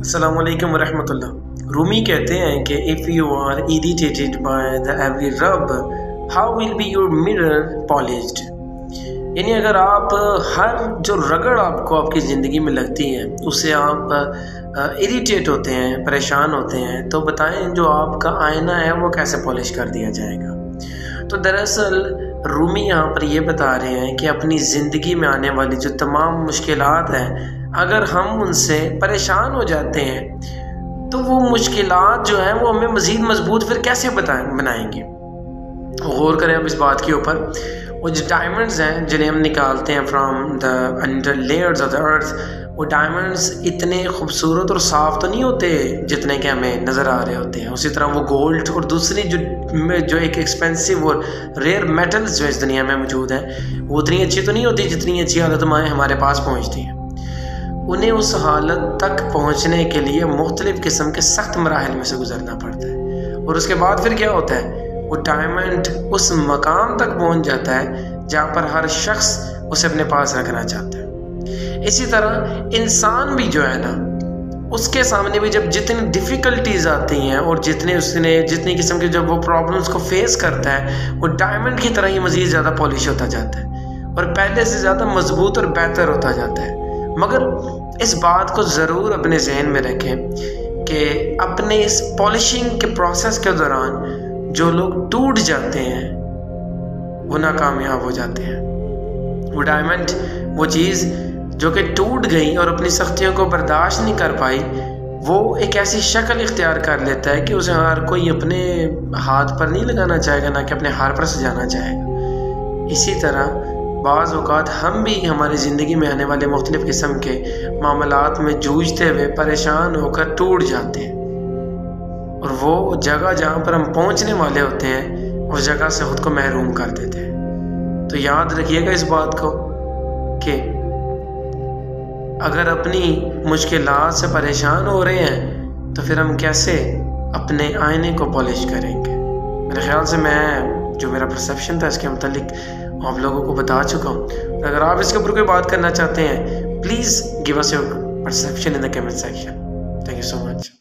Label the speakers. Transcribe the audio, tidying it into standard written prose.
Speaker 1: अस्सलाम वालेकुम वरहमतुल्लाह। रूमी कहते हैं कि if you are irritated by the every rub how will be your mirror polished. यानी अगर आप हर जो रगड़ आपको आपकी ज़िंदगी में लगती है उससे आप इरिटेट होते हैं, परेशान होते हैं, तो बताएं जो आपका आईना है वो कैसे पॉलिश कर दिया जाएगा। तो दरअसल रूमी यहाँ पर ये बता रहे हैं कि अपनी ज़िंदगी में आने वाली जो तमाम मुश्किलात हैं, अगर हम उनसे परेशान हो जाते हैं तो वो मुश्किलात जो हैं वो हमें मज़ीद मजबूत फिर कैसे बनाएंगे। गौर करें अब इस बात के ऊपर। वो जो डायमंड्स हैं जिन्हें हम निकालते हैं from the under layers of the earth, वो डायमंड्स इतने खूबसूरत और साफ़ तो नहीं होते जितने कि हमें नज़र आ रहे होते हैं। उसी तरह वो गोल्ड और दूसरी जो एक एक्सपेंसिव और रेयर मेटल्स जो इस दुनिया में मौजूद हैं वो उतनी अच्छी तो नहीं होती जितनी अच्छी हालत में हमारे पास पहुँचती हैं। उन्हें उस हालत तक पहुँचने के लिए मुख्तलिफ़ किस्म के सख्त मराहिल में से गुजरना पड़ता है, और उसके बाद फिर क्या होता है, वो डायमंड उस मकाम तक पहुँच जाता है जहाँ पर हर शख्स उसे अपने पास रखना चाहता है। इसी तरह इंसान भी जो है ना, उसके सामने भी जब जितनी डिफ़िकल्टीज़ आती हैं और जितनी किस्म के जब वो प्रॉब्लम्स को फेस करता है, वो डायमंड की तरह ही मज़ीद ज़्यादा पॉलिश होता जाता है और पहले से ज़्यादा मजबूत और बेहतर होता जाता है। मगर इस बात को ज़रूर अपने जहन में रखें कि अपने इस पॉलिशिंग के प्रोसेस के दौरान जो लोग टूट जाते हैं वो नाकामयाब हो जाते हैं। वो डायमंड, वो चीज़ जो कि टूट गई और अपनी सख्तियों को बर्दाश्त नहीं कर पाई, वो एक ऐसी शक्ल इख्तियार कर लेता है कि उसे हर कोई अपने हाथ पर नहीं लगाना चाहेगा, ना कि अपने हार पर सजाना चाहेगा। इसी तरह बाज़ औक़ात हम भी हमारी ज़िंदगी में आने वाले मुख्तलिफ़ किस्म के मामलात में जूझते हुए परेशान होकर टूट जाते हैं, और वो जगह जहाँ पर हम पहुँचने वाले होते हैं उस जगह से ख़ुद को महरूम कर देते हैं। तो याद रखिएगा इस बात को कि अगर अपनी मुश्किलात से परेशान हो रहे हैं तो फिर हम कैसे अपने आईने को पॉलिश करेंगे। मेरे ख़्याल से जो मेरा परसेप्शन था इसके मुतालिक आप लोगों को बता चुका हूँ। अगर आप इसके ऊपर कोई बात करना चाहते हैं, please give us your perception in the comment section. Thank you so much.